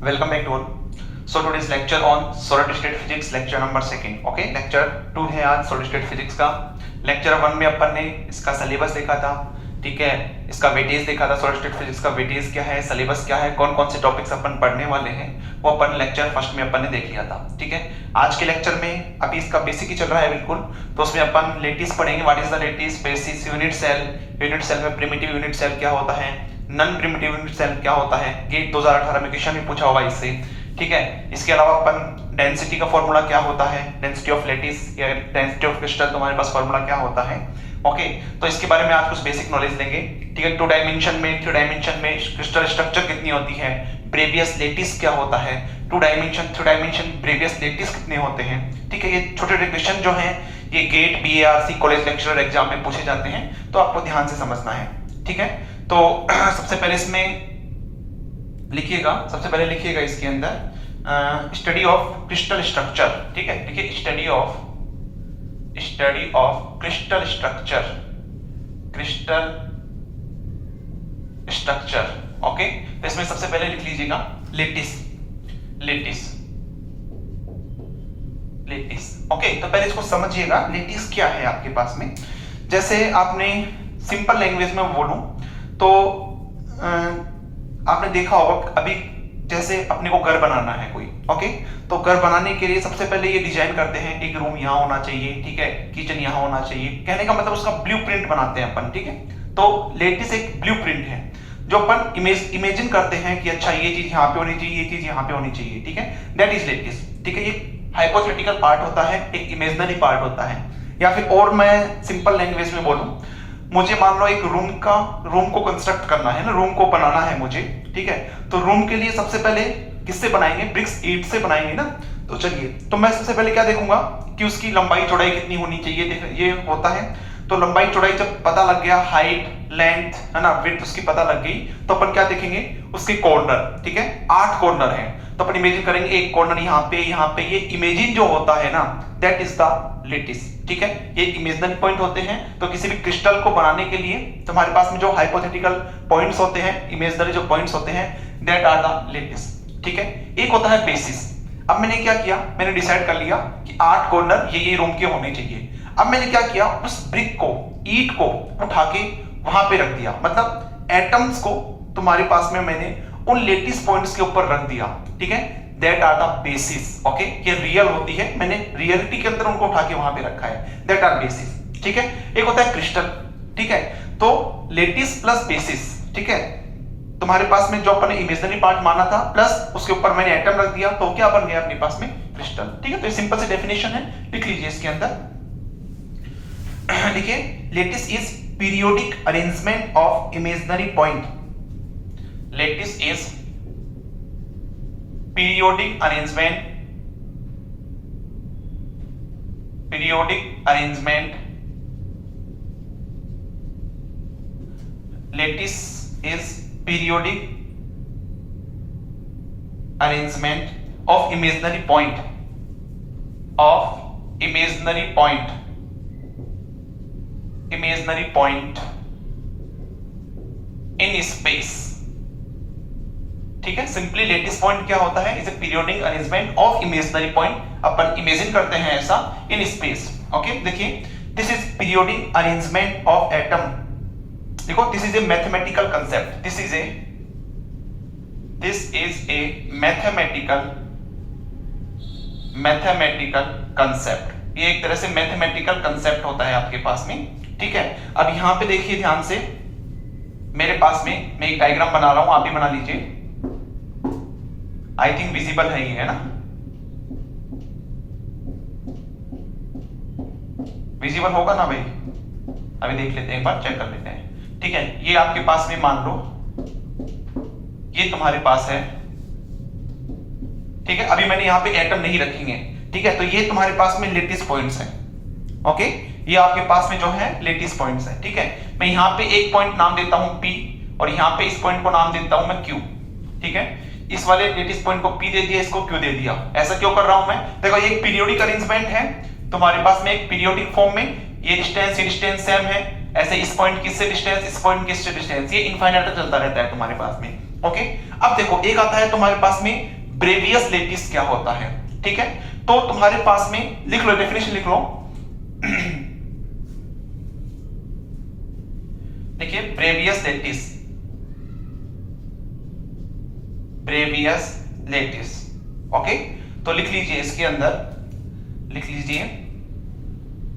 Welcome back to all. So today's lecture on solid state physics, lecture number 2. Okay, lecture 2 है आज solid state physics का. lecture 1 में अपन ने इसका syllabus देखा था, ठीक है, इसका वेटेज देखा था. solid state physics का वेटेज क्या है, सिलेबस क्या है, कौन कौन से टॉपिक्स अपन पढ़ने वाले हैं, वो अपन lecture 1 में अपन ने देख लिया था. ठीक है, आज के लेक्चर में अभी इसका बेसिक ही चल रहा है बिल्कुल, तो उसमें अपन लेटिस पढ़ेंगे. What is the lattice, basis, unit cell में प्रिमिटिव यूनिट सेल क्या होता है, नॉन प्रिमिटिव यूनिट सेल क्या होता है. गेट 2018 में क्वेश्चन भी पूछा होगा इससे. ठीक है, इसके अलावा अपन डेंसिटी का फॉर्मूला क्या होता है, डेंसिटी ऑफ लेटिस या डेंसिटी ऑफ क्रिस्टल, तुम्हारे पास फॉर्मूला क्या होता है. ओके, तो इसके बारे में आज कुछ बेसिक नॉलेज लेंगे. ठीक है, 2 डायमेंशन में 3 डायमेंशन में क्रिस्टल स्ट्रक्चर कितनी होती है, ब्रेवियस लेटिस क्या होता है, 2 डायमेंशन 3 डायमेंशन ब्रेवियस लेटिस कितने होते हैं. ठीक है, ये छोटे छोटे क्वेश्चन जो हैं ये GATE BARC college lecturer exam में पूछे जाते हैं, तो आपको ध्यान से समझना है. ठीक है, तो सबसे पहले इसमें लिखिएगा, सबसे पहले लिखिएगा इसके अंदर स्टडी ऑफ क्रिस्टल स्ट्रक्चर. ठीक है, देखिए study of crystal structure. Okay, तो इसमें सबसे पहले लिख लीजिएगा लेटिस. ओके, तो पहले इसको समझिएगा लेटिस क्या है आपके पास में. जैसे आपने सिंपल लैंग्वेज में बोलूं तो आपने देखा होगा अभी जैसे अपने को घर बनाना है कोई. ओके, तो घर बनाने के लिए सबसे पहले ये डिजाइन करते हैं, एक रूम यहाँ होना चाहिए, ठीक है, किचन यहाँ होना चाहिए. कहने का मतलब उसका ब्लूप्रिंट बनाते हैं अपन. ठीक है, तो लेटिस एक ब्लूप्रिंट है जो अपन इमेजिन करते हैं कि अच्छा ये चीज यहाँ पे होनी चाहिए, ये चीज यहाँ पे होनी चाहिए. ठीक है, दैट इज लेटिस. ठीक है, ये हाइपोथेटिकल पार्ट होता है, एक इमेजिनरी पार्ट होता है. या फिर और मैं सिंपल लैंग्वेज में बोलूं, मुझे मान लो एक रूम को कंस्ट्रक्ट करना है ना, रूम को बनाना है मुझे. ठीक है, तो रूम के लिए सबसे पहले किससे बनाएंगे, ब्रिक्स ईंट से बनाएंगे ना. तो चलिए, तो मैं सबसे पहले क्या देखूंगा कि उसकी लंबाई चौड़ाई कितनी होनी चाहिए. ये होता है, तो लंबाई चौड़ाई जब पता लग गया, हाइट लेंथ है ना, विड्थ उसकी पता लग गई, तो अपन क्या देखेंगे, उसके कॉर्नर. ठीक है, 8 कॉर्नर हैं, तो अपन इमेजिन करेंगे एक कॉर्नर यहाँ पे. ये इमेजिन जो होता है ना, दैट इज द लेटिस. ठीक है, ये इमेजिनरी पॉइंट होते हैं. तो किसी भी क्रिस्टल को बनाने के लिए तुम्हारे पास में जो हाइपोथेटिकल पॉइंट्स होते हैं, इमेजिनरी जो पॉइंट्स होते हैं, दैट आर द लेटिस. ठीक है, एक होता है बेसिस. अब मैंने क्या किया, मैंने डिसाइड कर लिया कि 8 कॉर्नर ये रूम के होने चाहिए. अब मैंने क्या किया, उस ब्रिक को, ईंट को उठा के वहां पे रख दिया. मतलब एटम्स को तुम्हारे पास में मैंने उन लेटिस पॉइंट्स के ऊपर रख दिया. ठीक है, that are the basis. OK, ये रियल होती है, मैंने रियलिटी के अंदर उनको उठा के वहां पे रखा है, दैट आर बेसिस. ठीक है, एक होता है क्रिस्टल. ठीक है, तो लेटिस प्लस बेसिस. ठीक है, तुम्हारे पास में जो अपन ने इमेजिनरी पार्ट माना था प्लस उसके ऊपर मैंने एटम रख दिया, तो क्या बन गया अपने पास में, क्रिस्टल. ठीक है, तो ये सिंपल सी डेफिनेशन है, लिख लीजिए इसके अंदर. देखिए, lattice is periodic arrangement of imaginary point. Lattice is periodic arrangement lattice is periodic arrangement of imaginary point in space. ठीक है, सिंपली लेटिस पॉइंट क्या होता है, is a periodic arrangement of imaginary point. अपन इमेजिन करते हैं ऐसा in space. Okay, देखिए, this is periodic arrangement of atom. देखो, this is a mathematical concept. This is a mathematical concept. ये एक तरह से मैथमेटिकल कंसेप्ट होता है आपके पास में. ठीक है, अब यहां पे देखिए ध्यान से, मेरे पास में मैं एक डायग्राम बना रहा हूं, आप भी बना लीजिए. आई थिंक विजिबल है, ये है ना, विजिबल होगा ना भाई. अभी देख लेते हैं, एक बार चेक कर लेते हैं. ठीक है, ये आपके पास में मान लो ये तुम्हारे पास है. ठीक है, अभी मैंने यहां पे एटम नहीं रखेंगे. ठीक है, तो ये तुम्हारे पास में लेटिस पॉइंट्स हैं. ओके, ये आपके पास में जो है लेटिस पॉइंट्स है. ठीक है, मैं यहां पे एक पॉइंट नाम देता हूं P और यहां पे इस पॉइंट को नाम देता हूं मैं Q. ठीक है, इस वाले लेटिस पॉइंट को P दे दिया, इसको Q दे दिया. ऐसा क्यों कर रहा हूं मैं, देखो ये एक पीरियोडिक अरेंजमेंट है तुम्हारे पास में, एक पीरियोडिक फॉर्म में. ये डिस्टेंस सेम है, ऐसे इस पॉइंट किससे डिस्टेंस, इस पॉइंट किससे डिस्टेंस, ये इनफाइनाइट तक चलता रहता है तुम्हारे पास में. ओके, अब देखो एक आता है तुम्हारे पास में ब्रेवियस लेटिस क्या होता है, ठीक है। तो तुम्हारे पास में लिख लो, डेफिनेशन लिख लो। देखिए Bravais lattice, Bravais lattice, okay. तो लिख लीजिए, इसके अंदर लिख लीजिए,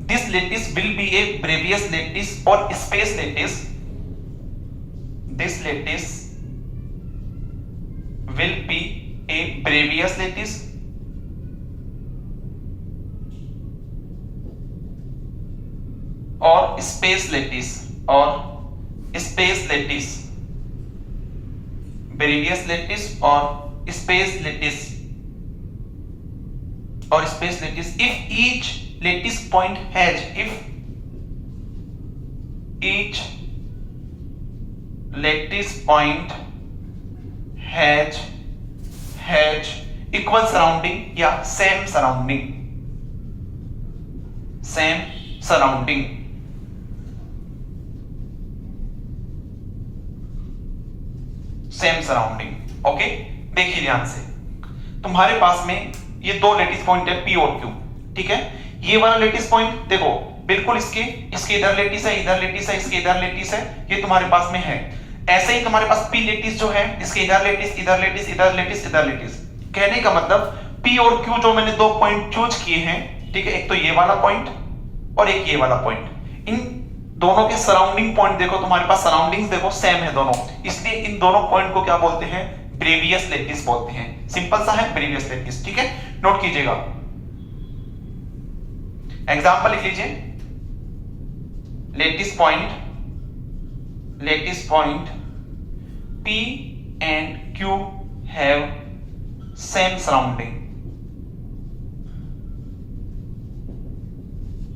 this lattice will be a Bravais lattice और space lattice, this lattice will be a Bravais lattice और space lattice, और space lattice, Bravais lattice और space lattice, और space lattice if each lattice point has, if each lattice point has equal surrounding या same surrounding, same surrounding, same surrounding, okay. देखिए ध्यान से, तुम्हारे पास में ये दो लेटिस पॉइंट है P और Q, ठीक है। ये वाला लेटिस पॉइंट देखो बिल्कुल इसके इधर लेटिस है, इधर लेटिस है, इसके इधर लेटिस है, ये तुम्हारे पास में है। ऐसे ही तुम्हारे पास P लेटिस जो है, इसके इधर लेटिस, इधर लेटिस, इधर लेटिस, इधर लेटिस। कहने का मतलब P और Q जो मैंने दो पॉइंट चूज किए हैं, ठीक है, एक तो ये वाला पॉइंट और एक ये वाला पॉइंट, इन दोनों के सराउंडिंग पॉइंट देखो, तुम्हारे पास सराउंडिंग्स देखो सेम है दोनों, इसलिए इन दोनों पॉइंट को क्या बोलते हैं, ब्रेवियस लेटिस बोलते हैं। सिंपल सा है ब्रेवियस लेटिस, ठीक है। नोट कीजिएगा, एग्जांपल लिख लीजिए, lattice point P and Q have same surrounding,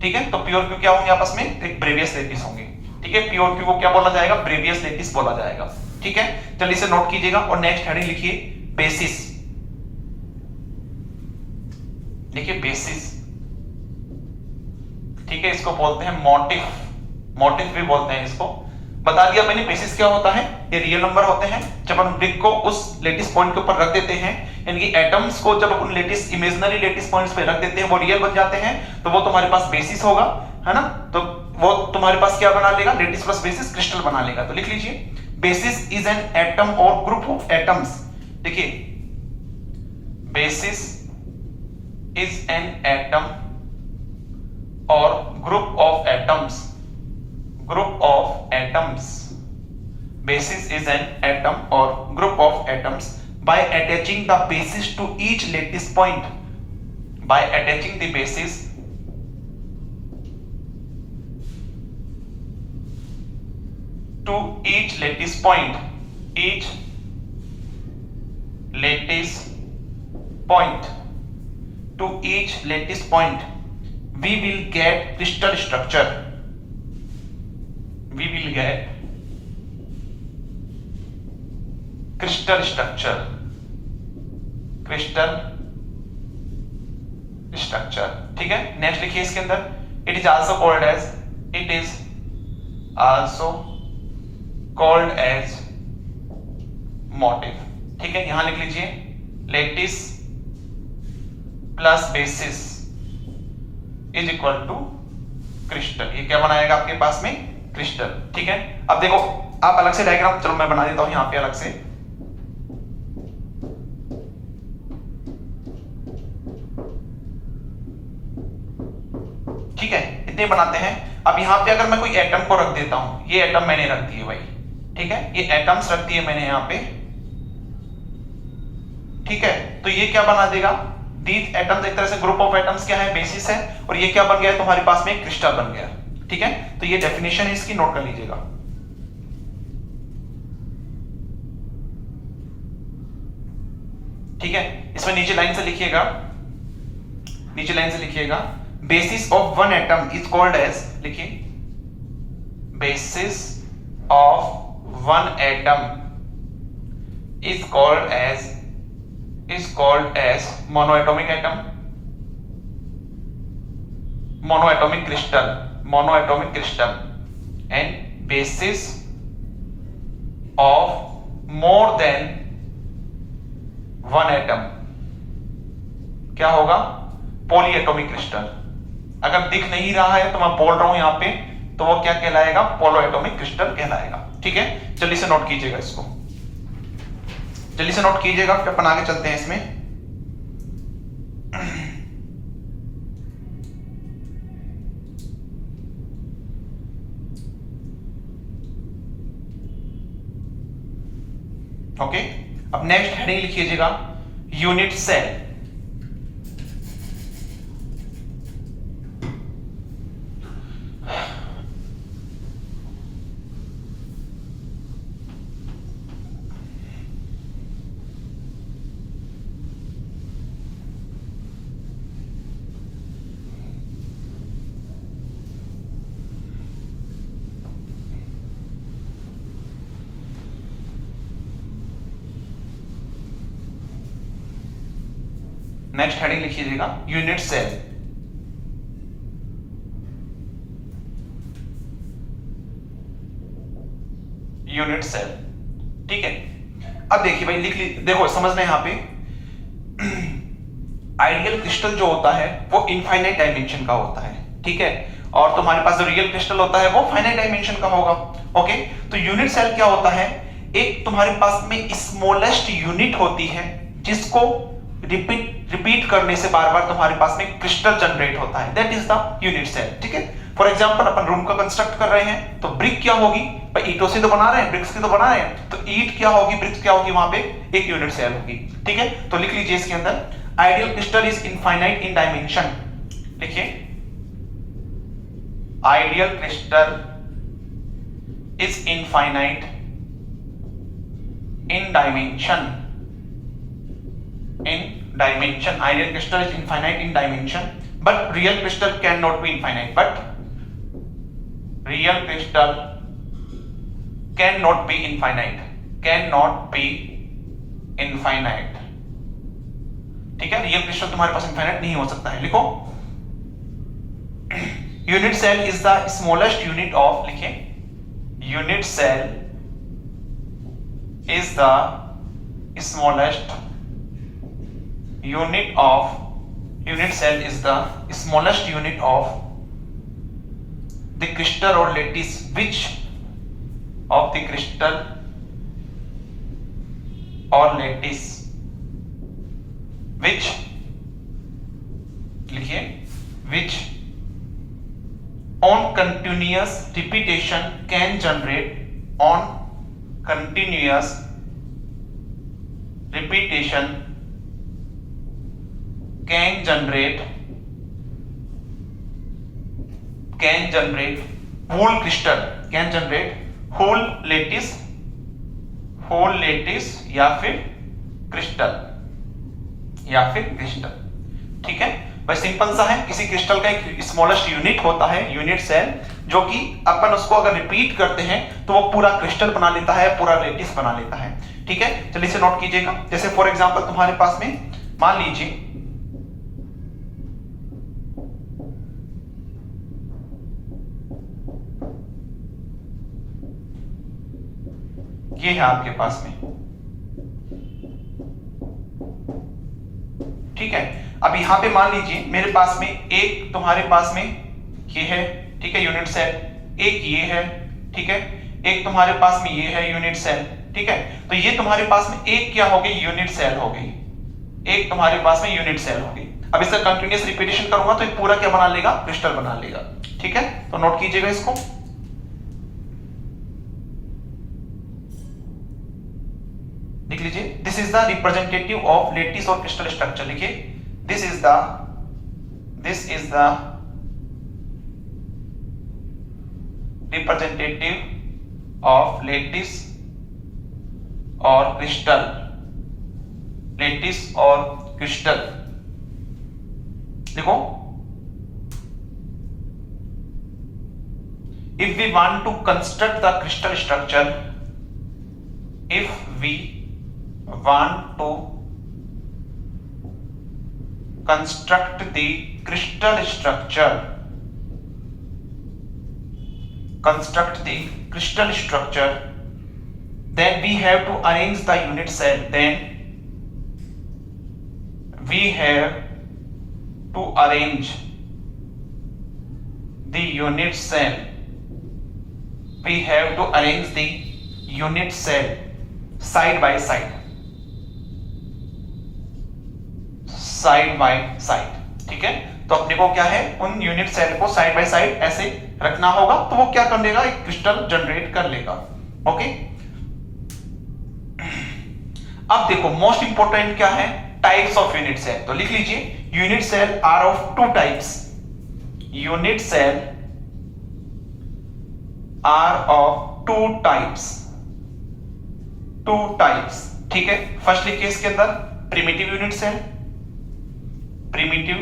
ठीक है। तो P और Q क्या होंगे आपस में, एक ब्रेवियस लेटिस होंगे, ठीक है। P और Q को क्या बोला जाएगा, ब्रेवियस लेटिस बोला जाएगा, ठीक है। चलिए इसे नोट कीजिएगा और नेक्स्ट हेडिंग लिखिए बेसिस, लिखिए बेसिस, ठीक है। इसको बोलते हैं मोटिव भी बोलते हैं इसको। बता दिया मैंने बेसिस क्या होता है, ये रियल नंबर होते हैं। जब हम ब्रिक को उस लेटिस पॉइंट के ऊपर रख देते हैं, यानी कि एटम्स को जब उन लेटिस इमेजिनरी लेटिस पॉइंट्स पे रख देते हैं, वो रियल बन जाते हैं, तो वो तुम्हारे पास बेसिस होगा, है ना। तो वो तुम्हारे पास क्या बना लेगा, लेटिस प्लस बेसिस क्रिस्टल बना लेगा। तो लिख लीजिए, बेसिस इज एन एटम और ग्रुप ऑफ एटम्स। देखिए बेसिस इज एन एटम और group of atoms, basis is an atom or group of atoms by attaching the basis to each lattice point, by attaching the basis to each lattice point, we will get crystal structure, crystal structure, ठीक है। Next लिखिए इसके अंदर, it is also called as motif, ठीक है। यहां लिख लीजिए lattice plus basis is equal to crystal, ये क्या बनाएगा आपके पास में, क्रिस्टल, ठीक है। अब देखो आप अलग से डायग्राम, चलो मैं बना देता हूं यहां पे अलग से, ठीक है। इतने बनाते हैं। अब यहां पे अगर मैं कोई एटम को रख देता हूं, ये एटम मैंने रख दिए भाई, ठीक है, ये एटम्स रख दिए मैंने यहां पे, ठीक है। तो ये क्या बना देगा, दीज एटम्स एक तरह से ग्रुप ऑफ एटम्स क्या है, बेसिस है, और ये क्या बन गया तुम्हारे पास में, क्रिस्टल बन गया, ठीक है। तो ये डेफिनेशन है इसकी, नोट कर लीजिएगा। ठीक है, इसमें नीचे लाइन से लिखिएगा, basis of one atom is called as, लिखिए basis of one atom is called as monoatomic atom, monoatomic crystal, and basis of more than one atom क्या होगा? Polyatomic crystal. अगर दिख नहीं रहा है तो मैं बोल रहा हूं यहां पे, तो वो क्या कहलाएगा? पॉलीएटॉमिक क्रिस्टल कहलाएगा। ठीक है, जल्दी से नोट कीजिएगा इसको, जल्दी से नोट कीजिएगा, फिर अपन आगे चलते हैं इसमें। ओके, अब नेक्स्ट हेडिंग लिखिएगा यूनिट सेल। नेक्स्ट हेडिंग लिखिएगा यूनिट सेल। यूनिट सेल, ठीक है। अब देखिए भाई, लिख ली, देखो समझना यहां पे आइडियल क्रिस्टल जो होता है वो इनफाइनाइट डायमेंशन का होता है, ठीक है, और तुम्हारे पास जो रियल क्रिस्टल होता है वो फाइनाइट डायमेंशन का होगा। ओके, तो यूनिट सेल क्या होता है? एक तुम्हारे पास में स्मॉलेस्ट यूनिट होती है जिसको रिपीट करने से बार बार तुम्हारे पास में क्रिस्टल जनरेट होता है, that is the unit cell. ठीक है, फॉर एग्जांपल अपन रूम का कंस्ट्रक्ट कर रहे हैं तो ब्रिक क्या होगी भाई? ईंटों से तो बना रहे हैं, ब्रिक्स की तो बना रहे हैं, तो ईंट क्या होगी, ब्रिक्स क्या होगी, वहां पे एक यूनिट सेल होगी। ठीक है, तो लिख लीजिए इसके अंदर ideal crystal is infinite in dimension. लिखिए ideal crystal is infinite in dimension. Ideal crystal is infinite in dimension, but real crystal cannot be infinite. But real crystal cannot be infinite. Cannot be infinite. ठीक है, real crystal तुम्हारे पास infinite नहीं हो सकता है। लिखो unit cell is the smallest unit of, लिखिए unit cell is the smallest unit cell is the smallest unit of the crystal or lattice which of the crystal or lattice which, लिखिए which on continuous repetition can generate on continuous repetition can generate whole crystal, can generate whole lattice या फिर crystal ठीक है भाई, simple सा है। किसी crystal का एक स्मॉलेस्ट यूनिट होता है यूनिट सेल, जो कि अपन उसको अगर रिपीट करते हैं तो वो पूरा क्रिस्टल बना लेता है, पूरा लेटिस बना लेता है। ठीक है, चलिए इसे नोट कीजिएगा। जैसे फॉर एग्जांपल तुम्हारे पास में मान लीजिए ये है आपके पास में, ठीक है। अब यहां पे मान लीजिए मेरे पास में एक तुम्हारे पास में ये है, ठीक है, यूनिट सेल, एक ये है, ठीक है, एक तुम्हारे पास में ये है यूनिट सेल, ठीक है। तो ये तुम्हारे पास में एक क्या हो गई, यूनिट सेल हो गई, एक तुम्हारे पास में यूनिट सेल हो गई। अब इसका कंटिन्यूअस रिपीटेशन करूंगा तो ये पूरा क्या बना लेगा, क्रिस्टल बना लेगा। ठीक है, तो नोट कीजिएगा इसको। लिख लीजिए this is the representative of lattice और क्रिस्टल स्ट्रक्चर। लिखिए this is the representative of lattice और क्रिस्टल, लेटिस और क्रिस्टल। देखो if we want to construct the crystal structure, if we want to construct the crystal structure, construct the crystal structure, then we have to arrange the unit cell, then we have to arrange the unit cell, we have to arrange the unit cell side by side, side by side, ठीक है। तो अपने को क्या है, उन unit cell को side by side ऐसे रखना होगा, तो वो क्या कर लेगा, एक क्रिस्टल जनरेट कर लेगा। ओके, अब देखो मोस्ट इंपोर्टेंट क्या है, टाइप्स ऑफ यूनिट सेल। तो लिख लीजिए, unit cell are of two types, unit cell are of two types, two types, ठीक है। फर्स्ट लिखिए इसके अंदर primitive unit cell, primitive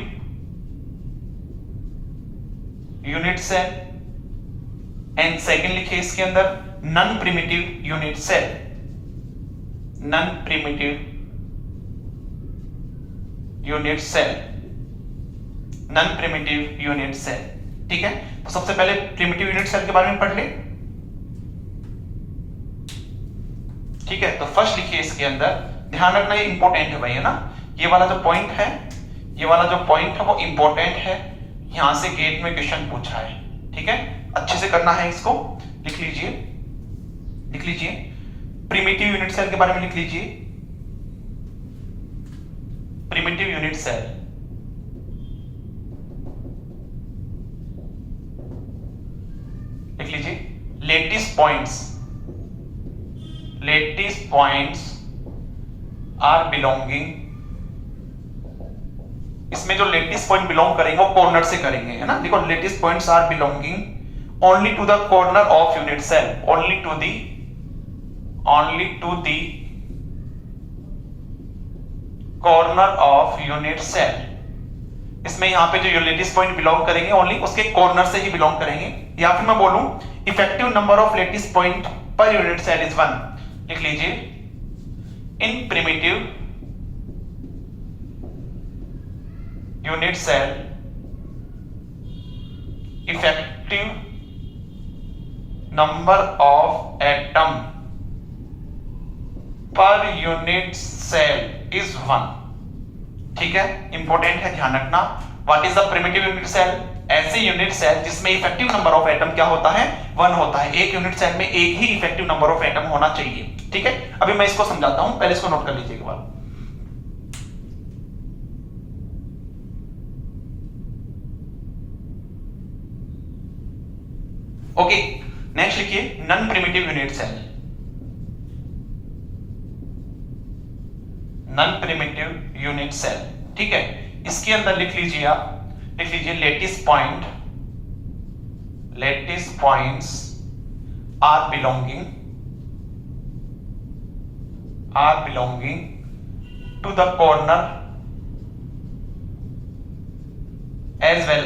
unit cell, and second लिखिए इसके अंदर non primitive unit cell, non primitive unit cell, non primitive unit cell, ठीक है। तो सबसे पहले प्रिमिटिव यूनिट सेल के बारे में पढ़ ले, ठीक है। तो फर्स्ट लिखिए इसके अंदर, ध्यान रखना ये इंपॉर्टेंट है भाई, है ना, ये वाला जो पॉइंट है, ये वाला जो पॉइंट है वो इंपॉर्टेंट है, यहां से गेट में क्वेश्चन पूछा है, ठीक है। अच्छे से करना है इसको, लिख लीजिए, लिख लीजिए प्रिमिटिव यूनिट सेल के बारे में लिख लीजिए, प्रिमिटिव यूनिट सेल, लिख लीजिए lattice points, lattice points are belonging, इसमें जो लेटिस पॉइंट बिलोंग करेंगे वो कॉर्नर से करेंगे, है ना। देखो lattice points are belonging only to the corner of unit cell, only to the, only to the corner of unit cell. इसमें यहां पे जो लेटिस पॉइंट बिलोंग करेंगे ओनली उसके कॉर्नर से ही बिलोंग करेंगे, या फिर मैं बोलूं effective number of lattice point per unit cell is 1, लिख लीजिए in primitive unit cell effective number of atom per unit cell is 1, ठीक है। इंपॉर्टेंट है, ध्यान रखना। What is the primitive unit cell, ऐसे यूनिट सेल जिसमें इफेक्टिव नंबर ऑफ एटम क्या होता है, 1 होता है। एक यूनिट सेल में एक ही इफेक्टिव नंबर ऑफ एटम होना चाहिए, ठीक है। अभी मैं इसको समझाता हूं, पहले इसको नोट कर लीजिए एक बार। ओके, नेक्स्ट लिखिए non primitive unit cell, non primitive unit cell, ठीक है। इसके अंदर लिख लीजिए आप, लिख लीजिए lattice point, lattice points are belonging, are belonging to the corner as well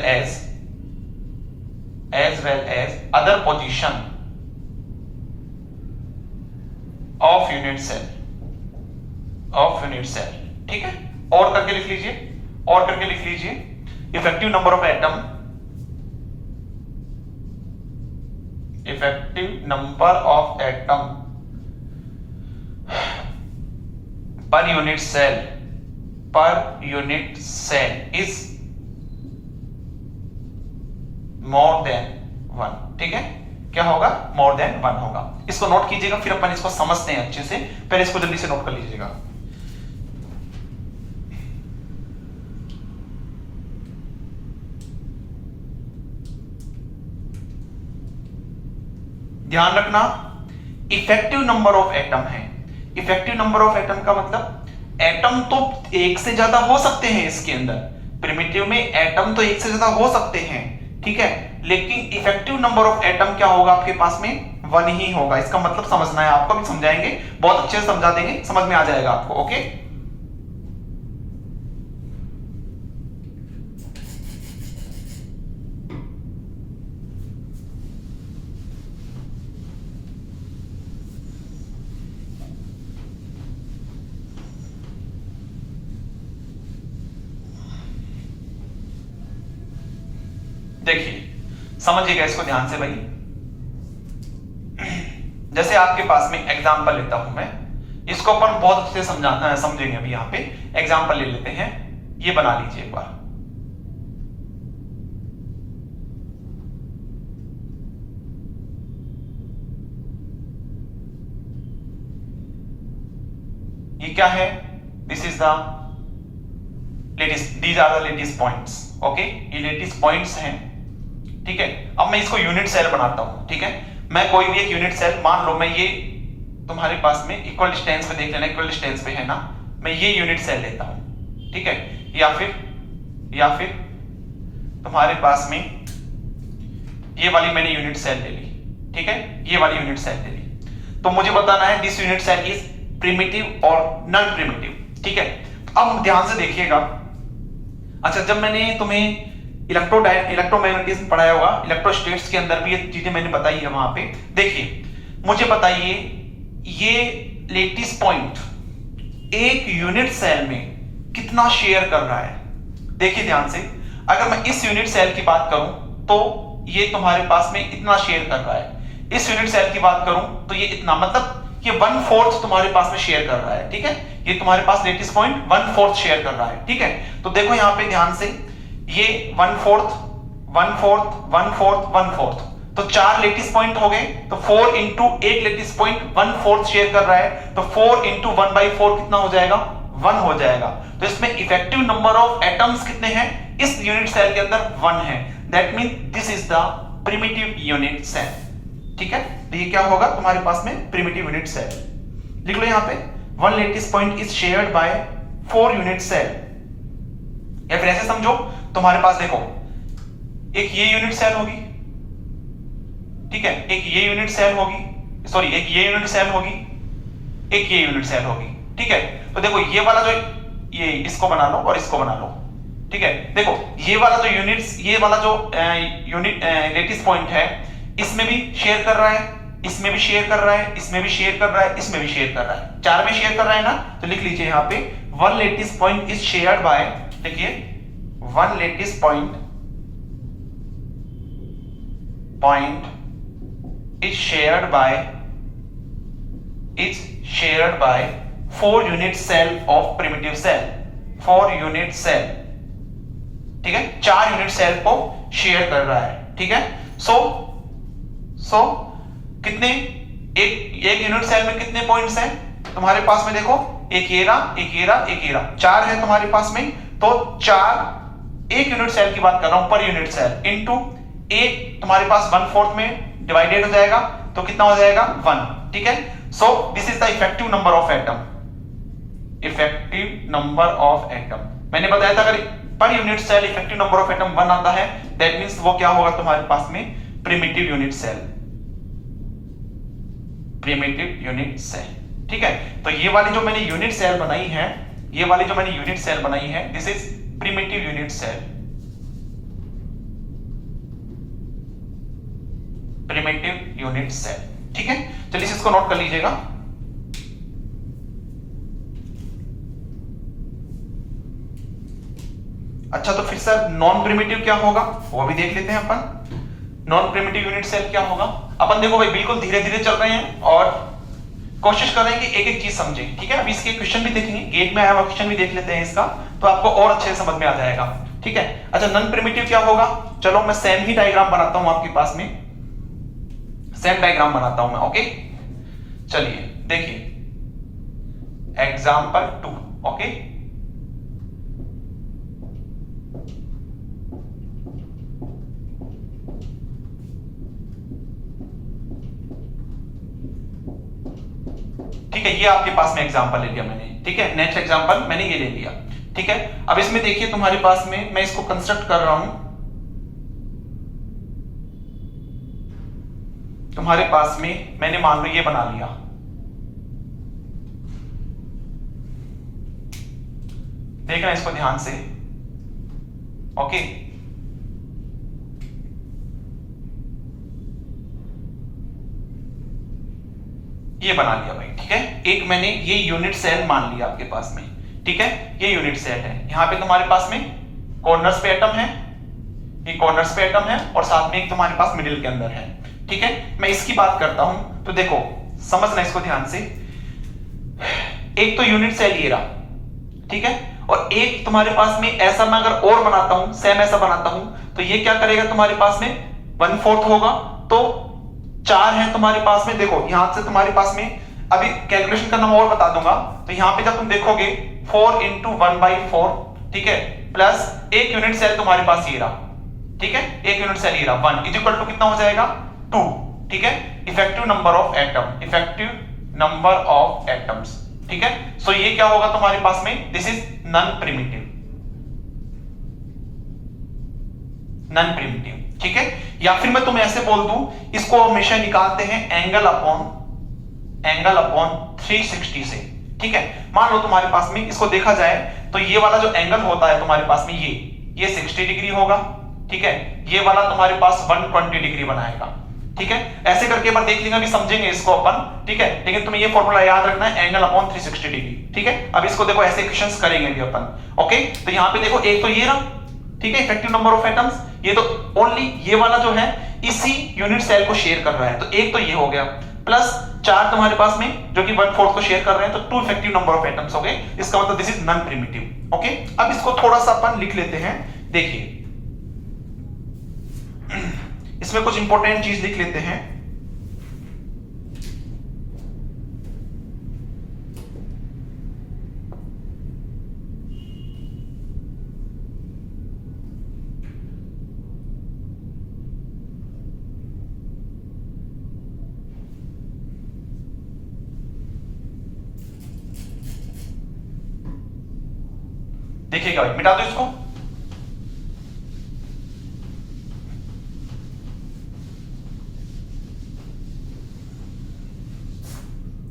as other position of unit cell, of unit cell, ठीक है। और करके लिख लीजिए, और करके लिख लीजिए effective number of atom, effective number of atom per unit cell, per unit cell is more than 1, ठीक है। क्या होगा, मोर देन 1 होगा। इसको नोट कीजिएगा, फिर अपन इसको समझते हैं अच्छे से। पहले इसको जल्दी से नोट कर लीजिएगा। ध्यान रखना, इफेक्टिव नंबर ऑफ एटम है। इफेक्टिव नंबर ऑफ एटम का मतलब एटम तो एक से ज्यादा हो सकते हैं इसके अंदर, प्रिमिटिव में एटम तो एक से ज्यादा हो सकते हैं, ठीक है। लेकिन इफेक्टिव नंबर ऑफ एटम क्या होगा आपके पास में, 1 ही होगा। इसका मतलब समझना है आपको, भी समझाएंगे, बहुत अच्छे से समझा देंगे, समझ में आ जाएगा आपको। ओके, देखिए समझिएगा इसको ध्यान से भाई। जैसे आपके पास में एग्जांपल लेता हूं मैं, इसको अपन बहुत अच्छे से समझेंगे अभी। यहां पे एग्जांपल ले लेते हैं, ये बना लीजिए एक बार। ये क्या है? This is the lattice, these are the lattice points. OK, ये लेटेस्ट पॉइंट्स हैं, ठीक है। अब मैं इसको यूनिट सेल बनाता हूं, ठीक है। मैं कोई भी एक यूनिट सेल, मान लो मैं ये तुम्हारे पास में इक्वल डिस्टेंस पे, देख लेना इक्वल डिस्टेंस पे है ना, मैं ये यूनिट सेल लेता हूं, ठीक है। या फिर तुम्हारे पास में ये वाली मैंने यूनिट सेल ले ली, ठीक है, ये वाली यूनिट सेल ले ली। तो मुझे बताना है this unit cell is primitive और नॉन प्रिमिटिव, ठीक है। अब ध्यान से देखिएगा। अच्छा, जब मैंने तुम्हें इलेक्ट्रोमैग्नेटिज्म पढ़ाया होगा, इलेक्ट्रोस्टेट्स के अंदर भी ये चीजें मैंने बताई है वहां पे। देखिए, मुझे बताइए ये लेटिस पॉइंट एक यूनिट सेल में कितना शेयर कर रहा है। देखिए ध्यान से, अगर मैं इस यूनिट सेल की बात करूं तो ये तुम्हारे पास में इतना शेयर कर रहा है। इस यूनिट सेल की बात करूं तो ये इतना, मतलब ये 1/4 तुम्हारे पास में शेयर कर रहा है, ठीक है। ये तुम्हारे पास लेटिस पॉइंट 1/4 शेयर कर रहा है, ठीक है। तो देखो यहां पे ध्यान से, ये 1/4 1/4 1/4 1/4, तो 4 लेटिस पॉइंट हो गए। तो 4 इंटू एक लेटिस पॉइंट 1/4 शेयर कर रहा है, तो 4 इंटू 1/4 कितना हो जाएगा? 1 हो जाएगा। तो इसमें इफेक्टिव नंबर ऑफ एटम्स कितने हैं इस यूनिट सेल के अंदर? 1 है। That mean this is the primitive unit cell, ठीक है। तो ये क्या होगा तुम्हारे पास में? Primitive unit cell. लिख लो यहां पे, 1 lattice point is shared by 4 unit cell. या फिर ऐसे समझो, तुम्हारे पास देखो एक ये यूनिट सेल होगी, ठीक है, एक ये यूनिट सेल होगी, सॉरी एक ये यूनिट सेल होगी, एक ये यूनिट सेल होगी, ठीक है। तो देखो ये वाला जो, ये इसको बना लो और इसको बना लो, ठीक है। देखो ये वाला जो यूनिट्स, ये वाला जो यूनिट लेटिस पॉइंट है, इसमें भी शेयर कर रहा है, इसमें भी शेयर कर रहा है, इसमें भी शेयर कर रहा है, इसमें भी शेयर कर रहा है, 4 में शेयर कर रहा है ना। तो लिख लीजिए यहां पे 1 lattice point is shared by, देखिए 1 lattice point is shared by 4 unit cell of primitive cell, 4 unit cell, ठीक है, 4 यूनिट सेल को शेयर कर रहा है, ठीक है। सो कितने, एक यूनिट सेल में कितने पॉइंट्स हैं तुम्हारे पास में? देखो एक ये रहा, एक ये रहा, एक ये रहा, 4 है तुम्हारे पास में। तो 4, एक यूनिट सेल की बात कर रहा हूं पर यूनिट सेल, इनटू एक तुम्हारे पास 1/4 में डिवाइडेड हो जाएगा, तो कितना हो जाएगा? 1, ठीक है। So this is the effective number of atom, effective number of atom. मैंने बताया था अगर per unit cell effective number of atom 1 आता है, दैट मींस वो क्या होगा तुम्हारे पास में? Primitive unit cell, primitive unit cell, ठीक है। तो ये वाली जो मैंने यूनिट सेल बनाई है, ये वाली जो मैंने यूनिट सेल बनाई है, this is primitive unit cell, primitive unit cell, ठीक है। चलिए इसको नोट कर लीजिएगा। अच्छा, तो फिर सर नॉन प्रिमिटिव क्या होगा, वो भी देख लेते हैं अपन। नॉन प्रिमिटिव यूनिट सेल क्या होगा? अपन देखो भाई बिल्कुल धीरे धीरे चल रहे हैं और कोशिश कर रहे हैं कि एक एक चीज समझें, ठीक है। अब इसके क्वेश्चन भी देखेंगे, गेट में आया हुआ क्वेश्चन भी देख लेते हैं इसका, तो आपको और अच्छे से समझ में आ जाएगा, ठीक है। अच्छा, नॉन प्रिमिटिव क्या होगा? चलो मैं सेम ही डायग्राम बनाता हूं आपके पास में, सेम डायग्राम बनाता हूं मैं, ओके। चलिए देखिए एग्जांपल 2, ओके। ठीक है, ये आपके पास में एग्जांपल ले लिया मैंने, ठीक है। नेक्स्ट एग्जांपल मैंने ये ले लिया, ठीक है। अब इसमें देखिए तुम्हारे पास में, मैं इसको कंस्ट्रक्ट कर रहा हूं, तुम्हारे पास में मैंने मान लो ये बना लिया, देखना इसको ध्यान से, ओके। ये बना लिया भाई, ठीक है। एक मैंने ये यूनिट सेल मान लिया आपके पास में, ठीक है। ये यूनिट सेल है, यहां पे तुम्हारे पास में कॉर्नर्स पे एटम है, ये कॉर्नर्स पे एटम है और साथ में एक तुम्हारे पास मिडिल के अंदर है, ठीक है। मैं इसकी बात करता हूं, तो देखो समझना इसको ध्यान से। एक तो यूनिट सेल ये रहा, ठीक है, और एक तुम्हारे पास में ऐसा मैं अगर और बनाता हूं, सेम ऐसा बनाता हूं, तो ये क्या करेगा तुम्हारे पास में 1/4 होगा। तो 4 है तुम्हारे पास में, देखो यहां से तुम्हारे पास में अभी कैलकुलेशन करना मैं और बता दूंगा। तो यहां पे जब तुम देखोगे 4 × 1/4, ठीक है, प्लस एक यूनिट सेल तुम्हारे पास ये रहा, ठीक है, एक यूनिट सेल ये रहा 1 = कितना हो जाएगा 2, ठीक है, effective number of atom, effective number of atoms, ठीक है। सो ये क्या होगा तुम्हारे पास में, this is non primitive, non primitive, ठीक है। या फिर मैं तुम्हें ऐसे बोल दूं, इसको हमेशा निकालते हैं एंगल अपॉन 360 से, ठीक है। मान लो तुम्हारे पास में इसको देखा जाए तो ये वाला जो एंगल होता है तुम्हारे पास में ये 60 डिग्री होगा, ठीक है, ये वाला तुम्हारे पास 120 डिग्री बनाएगा, ठीक है। ऐसे करके एक बार देख लेंगे, अभी समझेंगे इसको अपन, ठीक है, लेकिन तुम्हें ये फॉर्मूला याद रखना है, एंगल अपॉन 360 डिग्री, ठीक है। अब इसको देखो ऐसे इक्वेशंस करेंगे अभी अपन, ओके। तो यहां पे देखो एक तो ये रहा, ठीक है, इफेक्टिव नंबर ऑफ एटम्स, ये तो ओनली ये वाला जो है इसी यूनिट सेल को शेयर कर रहा है, तो एक तो ये हो गया, प्लस 4 तुम्हारे पास में जो कि 1/4 को शेयर कर रहे हैं, तो 2 इफेक्टिव नंबर ऑफ एटम्स हो गए। इसका मतलब this is non primitive, okay. अब इसको थोड़ा सा अपन लिख लेते हैं, देखिए इसमें कुछ इंपॉर्टेंट चीज लिख लेते हैं। देखिएगा भाई, मिटा दो इसको।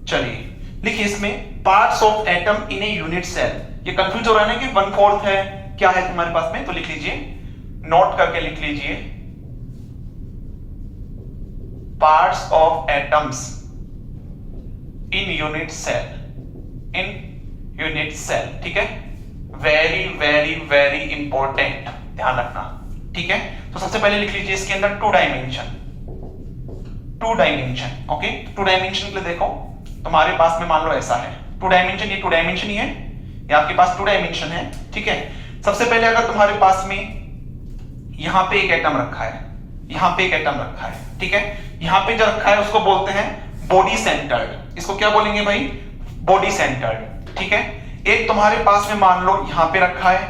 चलिए लिखिए इसमें parts of atom in a unit cell. ये कंफ्यूज हो रहा है ना कि 1/4 है, क्या है तुम्हारे पास में, तो लिख लीजिए, नोट करके लिख लीजिए, parts of atoms in unit cell, in unit cell, ठीक है। वेरी वेरी वेरी इंपॉर्टेंट, ध्यान रखना, ठीक है। तो सबसे पहले लिख लीजिए इसके अंदर 2 डायमेंशन, ओके। 2 डायमेंशन के लिए देखो तुम्हारे पास में मान लो ऐसा है 2 डायमेंशन, ये 2 डायमेंशन ही है, ये आपके पास 2 डायमेंशन है, ठीक है। सबसे पहले अगर तुम्हारे पास में यहां पे एक एटम रखा है, यहां पे एक एटम रखा है, ठीक है, यहां पे जो रखा है उसको बोलते हैं बॉडी सेंटर्ड। इसको क्या बोलेंगे भाई, बॉडी सेंटर्ड, ठीक है। एक तुम्हारे पास में मान लो यहां पे रखा है,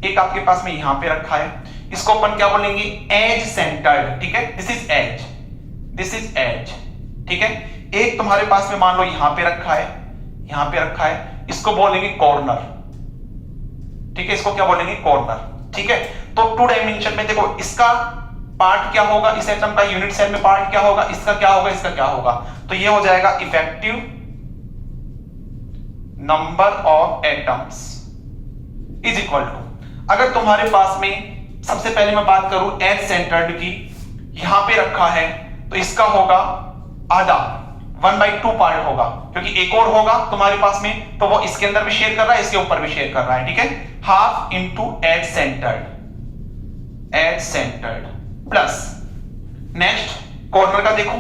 एक आपके पास में यहां पे रखा है, इसको अपन क्या बोलेंगे, एज सेंटर्ड, ठीक है, this is edge, this is edge, ठीक है। एक तुम्हारे पास में मान लो यहां पे रखा है, यहां पे रखा है, इसको बोलेंगे कॉर्नर, ठीक है, इसको क्या बोलेंगे, कॉर्नर, ठीक है। तो 2 डायमेंशन में देखो इसका पार्ट क्या होगा, इस एटम का यूनिट सेल में पार्ट क्या होगा, इसका क्या होगा, इसका क्या होगा, तो ये हो जाएगा effective number of atoms is equal to, अगर तुम्हारे पास में सबसे पहले मैं बात करूं एज सेंटर्ड की, यहां पे रखा है तो इसका होगा आधा, 1/2 पार्ट होगा, क्योंकि एक और होगा तुम्हारे पास में तो वो इसके अंदर भी शेयर कर रहा है, इसके ऊपर भी शेयर कर रहा है, ठीक है। Half into edge centred, edge centred plus next corner का देखो,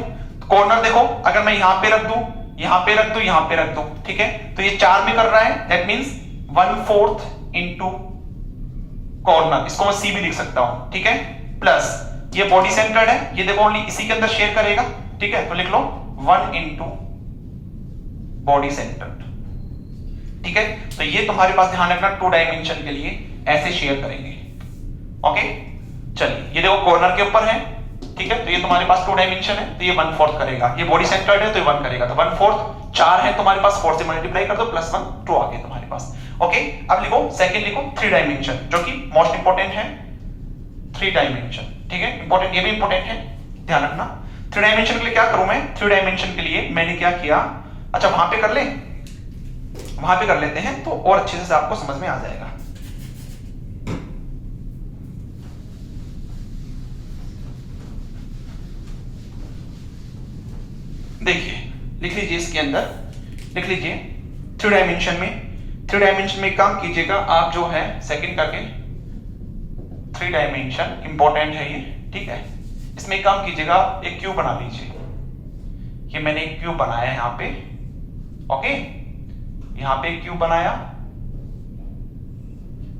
कॉर्नर देखो अगर मैं यहां पे रख दूं, यहां पे रख दूं, यहां पे रख दूं, ठीक है, तो ये 4 में कर रहा है, दैट मींस 1/4 इंटू कॉर्नर, इसको मैं सी भी लिख सकता हूं, ठीक है, प्लस ये बॉडी सेंटर्ड है, ये देखो ओनली इसी के अंदर शेयर करेगा, ठीक है, तो लिख लो 1 इंटू बॉडी सेंटर्ड, ठीक है। तो ये तुम्हारे पास ध्यान रखना 2 डायमेंशन के लिए ऐसे शेयर करेंगे, ओके। चलिए ये देखो कॉर्नर के ऊपर है, ठीक है, तो ये तुम्हारे पास 2 डायमेंशन है, तो ये 1/4 करेगा, ये बॉडी सेंटर्ड है तो ये 1 करेगा, तो 1/4 4 है तुम्हारे पास, 4 से मल्टीप्लाई कर दो, +1 2 आ गए तुम्हारे पास, ओके। अब लिखो सेकंड, लिखो 3 डायमेंशन, जो कि मोस्ट इंपॉर्टेंट है, 3 डायमेंशन, ठीक है, इंपॉर्टेंट, ये भी इंपॉर्टेंट है, ध्यान रखना। 3 डायमेंशन के लिए क्या करूं मैं, 3 डायमेंशन के लिए मैंने क्या किया, अच्छा वहां पे कर ले, वहां पे कर लेते हैं तो और अच्छे से आपको समझ में आ जाएगा। देखिए लिख लीजिए इसके अंदर, लिख लीजिए 3 डायमेंशन में, 3 डायमेंशन में काम कीजिएगा आप, जो है सेकंड करके 3 डायमेंशन इंपॉर्टेंट है ये, ठीक है। इसमें काम कीजिएगा एक क्यूब बना लीजिए, ये मैंने एक क्यूब बनाया है यहां पे, ओके, यहां पे एक क्यूब बनाया,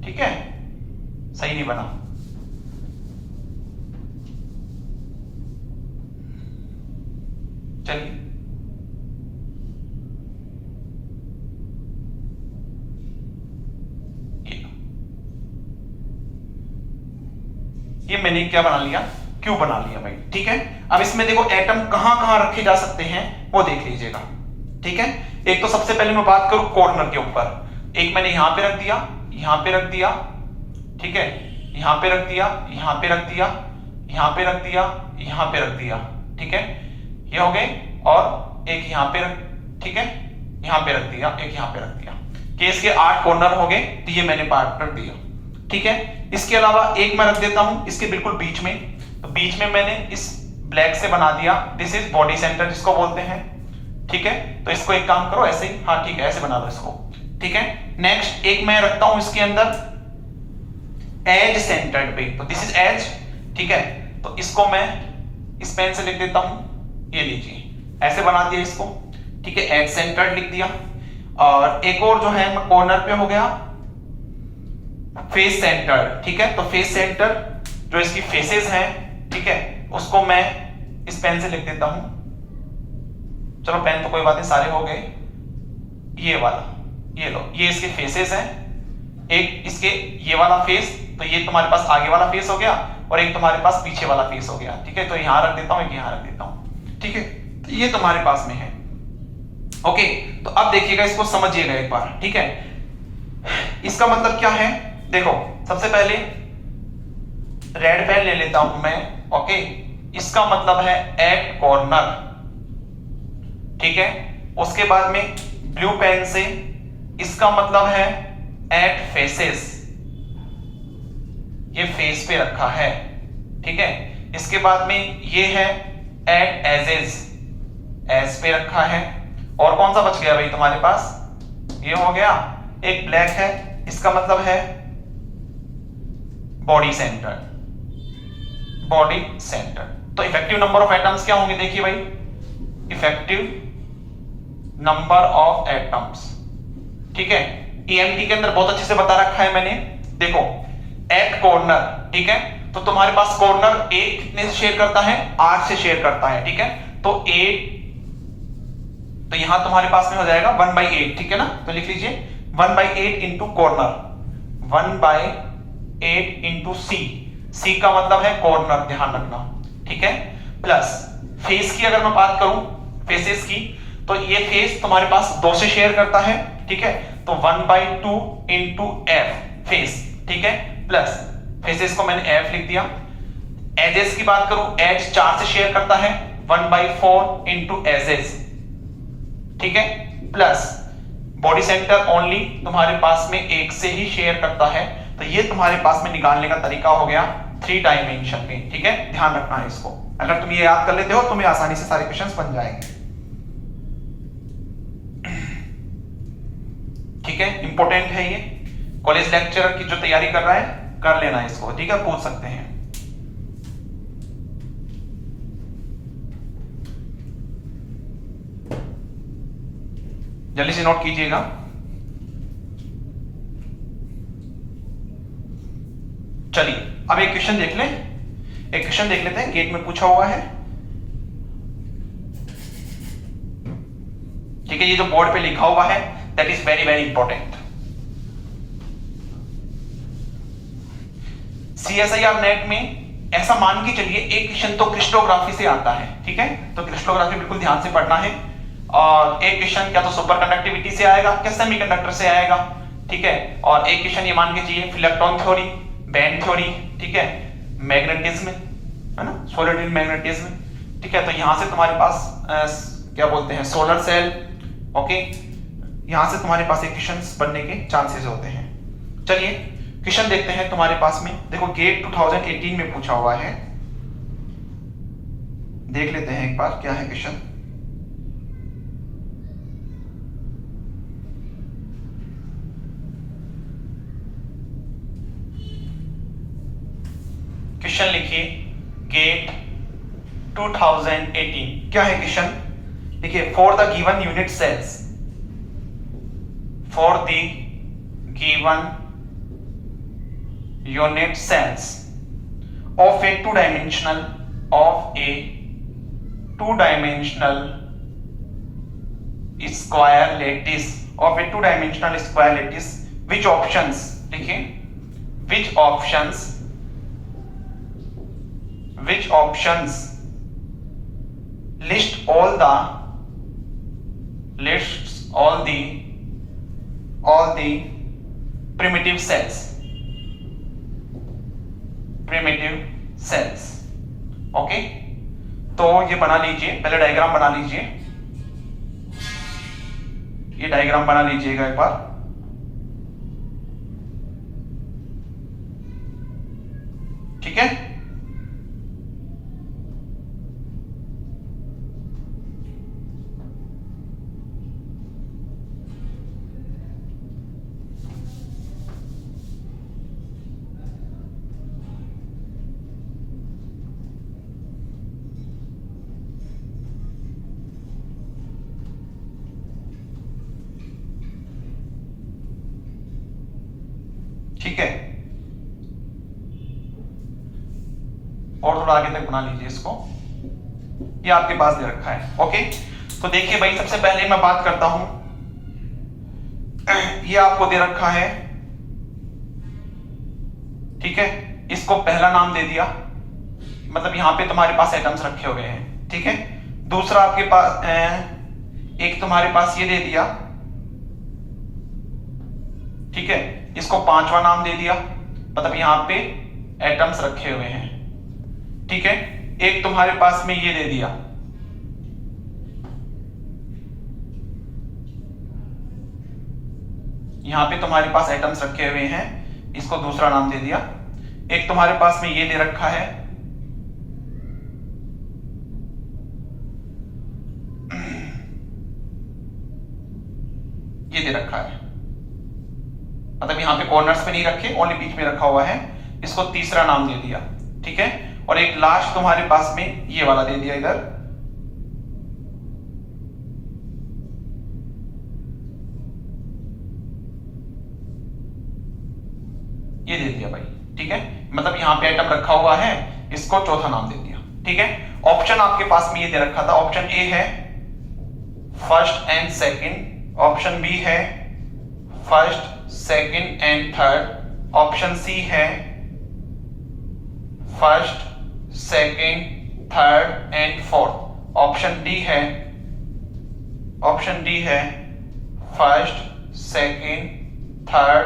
ठीक है, सही नहीं बना, चलिए ये मैंने क्या बना लिया, क्यूब बना लिया भाई, ठीक है। अब इसमें देखो एटम कहां कहां रखे जा सकते हैं वो देख लीजिएगा, ठीक है। एक तो सबसे पहले मैं बात करूं कॉर्नर के ऊपर, एक मैंने यहां पे रख दिया, यहां पे रख दिया, ठीक है, यहां पे रख दिया, यहां पे रख दिया, यहां पे रख दिया, यहां पे रख दिया, ठीक है, ये हो गए, और एक यहां पे रख, ठीक है, यहां पे रख दिया, एक यहां पे रख दिया, केस के 8 कॉर्नर हो गए, तो ये मैंने पार्ट रख दिया, ठीक है। इसके अलावा एक मैं रख देता हूं इसके बिल्कुल बीच में, तो बीच में मैंने इस ब्लैक से बना दिया, दिस इज बॉडी सेंटर जिसको बोलते हैं, ठीक है। तो इसको एक काम करो ऐसे ही, हाँ ठीक है, ऐसे बना दो इसको, ठीक है। नेक्स्ट एक मैं रखता हूं इसके अंदर एज सेंटर्ड पे, तो दिस इज एज, ठीक है। तो इसको मैं इस पेन से लिख देता हूं, ये लीजिए, ऐसे बना दिया इसको, ठीक है, एज सेंटर्ड लिख दिया। और एक और जो है कॉर्नर पे हो गया फेस सेंटर, ठीक है। तो फेस सेंटर जो इसकी फेसेस हैं, ठीक है, उसको मैं इस पेन से लिख देता हूं, चलो पेन तो कोई बात नहीं, सारे हो गए, ये वाला, ये लो, ये इसके फेसेस हैं, एक इसके ये वाला फेस, तो ये तुम्हारे पास आगे वाला फेस हो गया, और एक तुम्हारे पास पीछे वाला फेस हो गया, ठीक है। तो यहां रख देता हूं, एक यहां रख देता हूं, ठीक है। तो ये तुम्हारे पास में है, ओके। तो अब देखिएगा, इसको समझिएगा एक बार, ठीक है। इसका मतलब क्या है, देखो सबसे पहले रेड पेन ले लेता हूं मैं, ओके, इसका मतलब है एट कॉर्नर, ठीक है। उसके बाद में ब्लू पेन से इसका मतलब है एट फेसेस, ये फेस पे रखा है, ठीक है। इसके बाद में ये है एट एजेस, एज पे रखा है। और कौन सा बच गया भाई तुम्हारे पास, ये हो गया, एक ब्लैक है, इसका मतलब है बॉडी सेंटर, बॉडी सेंटर। तो इफेक्टिव नंबर ऑफ एटम्स क्या होंगे, देखिए भाई, इफेक्टिव नंबर ऑफ एटम्स, ठीक है। ईएमटी के अंदर बहुत अच्छे से बता रखा है मैंने, देखो एट कॉर्नर, ठीक है। तो तुम्हारे पास कॉर्नर ए कितने से शेयर करता है, 8 से शेयर करता है, ठीक है। तो 8, तो यहां तुम्हारे पास में हो जाएगा 1/8, ठीक है ना। तो लिख लीजिए 1/8 इंटू कॉर्नर, 1/8 इंटू सी, सी का मतलब है कॉर्नर, ध्यान रखना, ठीक है। प्लस फेस की अगर मैं बात करूं, फेसेस की, तो ये फेस तुम्हारे पास 2 से शेयर करता है, ठीक है। तो 1/2 इंटू एफ फेस, ठीक है। प्लस फेसेस को मैंने एफ लिख दिया। एजेस की बात करूं, एज 4 से शेयर करता है, 1/4 इंटू एजेस, ठीक है। प्लस बॉडी सेंटर ओनली तुम्हारे पास में 1 से ही शेयर करता है, तो ये तुम्हारे पास में निकालने का तरीका हो गया 3 डायमेंशन में, ठीक है। ध्यान रखना है इसको, अगर तुम ये याद कर लेते हो तुम्हें आसानी से सारे क्वेश्चंस बन जाएंगे, ठीक है। इंपॉर्टेंट है ये, कॉलेज लेक्चरर की जो तैयारी कर रहा है कर लेना इसको, ठीक है, पूछ सकते हैं। जल्दी से नोट कीजिएगा। चलिए अब एक क्वेश्चन देख लें, एक क्वेश्चन देख लेते हैं, गेट में पूछा हुआ है, ठीक है। ये जो बोर्ड पे लिखा हुआ है that is very very important. CSIR net में ऐसा मान के चलिए एक क्वेश्चन तो क्रिस्टोग्राफी से आता है, ठीक है। तो क्रिस्टोग्राफी बिल्कुल ध्यान से पढ़ना है, और एक क्वेश्चन क्या तो सुपर कंडक्टिविटी से आएगा, क्या सेमीकंडक्टर से आएगा, ठीक है। और एक क्वेश्चन ये मान के चाहिए इलेक्ट्रॉन थ्योरी, बैंड थ्योरी, ठीक है, मैग्नेटिज्म, है ना, सोलिड मैग्नेटिज्म, ठीक है। तो यहां से तुम्हारे पास क्या बोलते हैं, सोलर सेल, ओके, यहां से तुम्हारे पास एक क्वेश्चन बनने के चांसेस होते हैं। चलिए क्वेश्चन देखते हैं तुम्हारे पास में, देखो गेट 2018 में पूछा हुआ है, देख लेते हैं एक बार क्या है क्वेश्चन। क्वेश्चन लिखिए गेट 2018, क्या है क्वेश्चन, देखिए for the given unit cells, for the given unit cells of a two-dimensional square lattice which options, देखिए which options lists all the primitive cells, okay. तो ये बना लीजिए, पहले डायग्राम बना लीजिए, ये डायग्राम बना लीजिएगा एक बार। ठीक है, ठीक है, और थोड़ा आगे तक बना लीजिए इसको, ये आपके पास दे रखा है। ओके, तो देखिए भाई सबसे पहले मैं बात करता हूं, ये आपको दे रखा है, ठीक है, इसको पहला नाम दे दिया, मतलब यहां पे तुम्हारे पास एटम्स रखे हुए हैं। ठीक है, दूसरा आपके पास एक तुम्हारे पास ये दे दिया, ठीक है, इसको पांचवा नाम दे दिया, मतलब यहां पे एटम्स रखे हुए हैं। ठीक है, एक तुम्हारे पास में ये दे दिया, यहां पे तुम्हारे पास एटम्स रखे हुए हैं, इसको दूसरा नाम दे दिया। एक तुम्हारे पास में ये दे रखा है, ये दे रखा है, मतलब यहां पे कॉर्नर्स पे नहीं रखे, ओनली बीच में रखा हुआ है, इसको तीसरा नाम दे दिया। ठीक है, और एक लास्ट तुम्हारे पास में ये वाला दे दिया इधर, ये दे दिया भाई। ठीक है, मतलब यहां पे आइटम रखा हुआ है, इसको चौथा नाम दे दिया। ठीक है, ऑप्शन आपके पास में ये दे रखा था, ऑप्शन ए है first and second, option B है first second and third, option C है first second third and fourth, option D है first second third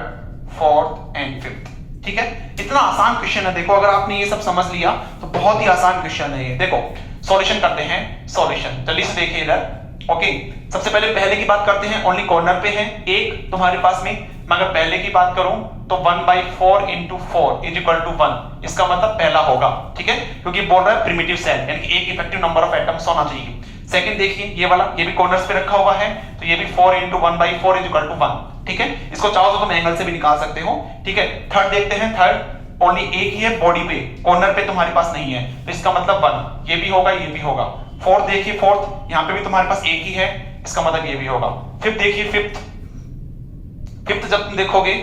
fourth and fifth. ठीक है, इतना आसान क्वेश्चन है। देखो अगर आपने ये सब समझ लिया तो बहुत ही आसान क्वेश्चन है ये। देखो सॉल्यूशन करते हैं, सॉल्यूशन जल्दी से देखिए इधर। ओके, सबसे पहले की बात करते हैं, ओनली कॉर्नर पे है एक तुम्हारे पास में, मैं अगर पहले की बात करूं तो 1/4 into 4 इज इक्वल टू 1, इसका मतलब पहला होगा। ठीक है, क्योंकि बोल रहा है प्रिमिटिव सेल, यानी कि एक इफेक्टिव नंबर ऑफ एटम्स होना चाहिए। सेकंड देखिए ये वाला, ये भी कॉर्नर्स पे रखा हुआ है, तो ये भी 4 into 1/4 इज इक्वल टू 1। ठीक है, इसको चाहो तो तुम एंगल से भी निकाल सकते हो। ठीक है, थर्ड देखते हैं, थर्ड ओनली एक ही है बॉडी पे, कॉर्नर पे तुम्हारे पास नहीं है, तो इसका मतलब 1, ये भी होगा ये भी होगा। फोर्थ देखिए, फोर्थ यहाँ पे भी तुम्हारे पास एक ही है, इसका मतलब ये भी होगा। फिफ्थ देखिए, फिफ्थ जब तुम देखोगे,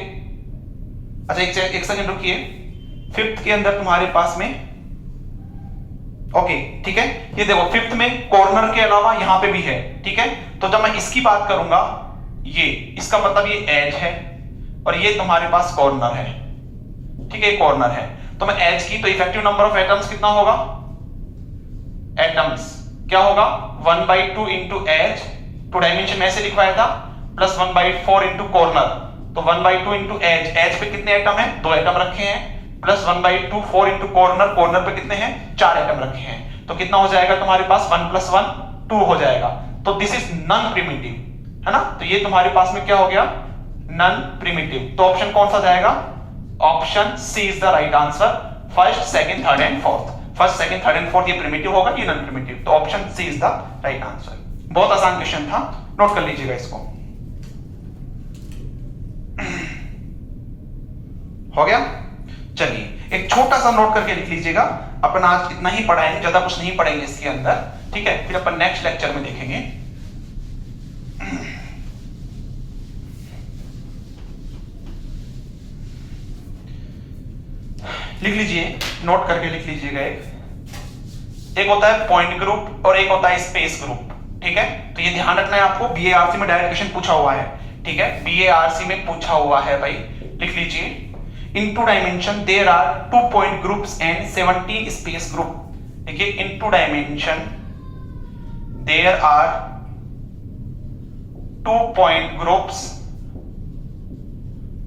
अच्छा एक सेकंड रुकिए, फिफ्थ के अंदर तुम्हारे पास में, ओके ठीक है, ये देखो फिफ्थ में कॉर्नर के अलावा यहां पे भी है। ठीक है, तो जब मैं इसकी बात करूंगा, ये इसका मतलब ये एज है और ये तुम्हारे पास कॉर्नर है। ठीक है, कॉर्नर है, तो मैं एज की, तो इफेक्टिव नंबर ऑफ एटम्स कितना होगा, एटम्स क्या होगा 1/2 इंटू एज, टू डायमेंशन में ऐसे लिखवाया था, प्लस 1/4 इंटू कॉर्नर, तो 1/2 इंटू एज, एज पे कितने एटम है, 2 एटम रखे हैं, प्लस 1/2 4 इंटू कॉर्नर, कॉर्नर पे कितने हैं 4 एटम रखे हैं, तो कितना हो जाएगा तुम्हारे पास 1 + 1 2 हो जाएगा। तो दिस इज नॉन प्रिमिटिव, है ना, तो ये तुम्हारे पास में क्या हो गया, नॉन प्रिमिटिव। तो ऑप्शन कौन सा जाएगा, option C is the right answer, first second third and fourth. First second third and fourth ये प्रिमिटिव होगा, ये नॉन प्रिमिटिव, तो option C is the right answer. बहुत आसान क्वेश्चन था, नोट कर लीजिएगा इसको। हो गया, चलिए एक छोटा सा नोट करके लिख लीजिएगा। अपन आज इतना ही पढ़ाएंगे, ज्यादा कुछ नहीं पढ़ेंगे इसके अंदर। ठीक है, फिर अपन नेक्स्ट लेक्चर में देखेंगे। लिख लीजिए, नोट करके लिख लीजिएगा। एक होता है पॉइंट ग्रुप और एक होता है स्पेस ग्रुप, ठीक है। तो ये ध्यान रखना है आपको, बीएआरसी में डायरेक्ट क्वेश्चन पूछा हुआ है, ठीक है, बीएआरसी में पूछा हुआ है भाई, लिख लीजिए। In two dimension there are 2 point groups and 17 space group. देखिए, in two dimension there are 2 point groups,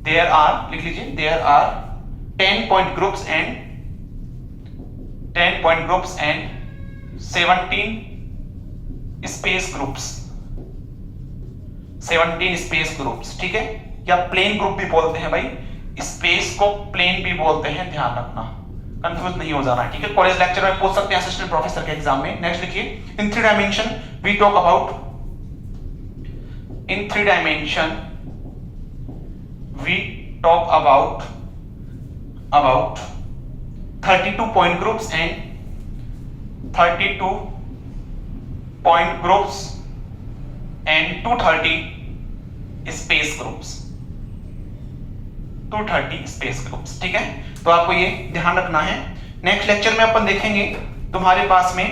there are, लिख लीजिए, there are 10 point groups and 10 point groups and 17 space groups, 17 space groups, ठीक है। या plane group भी बोलते हैं भाई, स्पेस को प्लेन भी बोलते हैं, ध्यान रखना, कंफ्यूज नहीं हो जाना, ठीक है। कॉलेज लेक्चर में पूछ सकते हैं असिस्टेंट प्रोफेसर के एग्जाम में। नेक्स्ट लिखिए, in 3 dimension we talk about, in 3 dimension we talk about 32 point groups and 32 point groups and 230 space groups, 230 space groups, ठीक है। तो आपको ये ध्यान रखना है। नेक्स्ट लेक्चर में अपन देखेंगे तुम्हारे पास में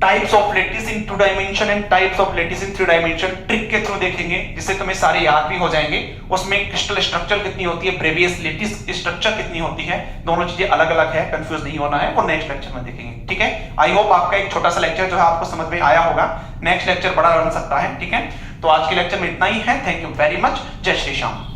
types of lattice in 2 dimension and types of lattice in 3 dimension, trick के थ्रू देखेंगे, जिससे तुम्हें सारे याद भी हो जाएंगे। उसमें क्रिस्टल स्ट्रक्चर कितनी होती है, प्रेवियस लेटिस स्ट्रक्चर कितनी होती है, दोनों चीजें अलग अलग है, कंफ्यूज नहीं होना है, वो नेक्स्ट लेक्चर में देखेंगे, ठीक है। आई होप आपका एक छोटा सा लेक्चर जो है आपको समझ में आया होगा। नेक्स्ट लेक्चर बड़ा बन सकता है, ठीक है। तो आज के लेक्चर में इतना ही है। Thank you very much. जय श्री श्याम।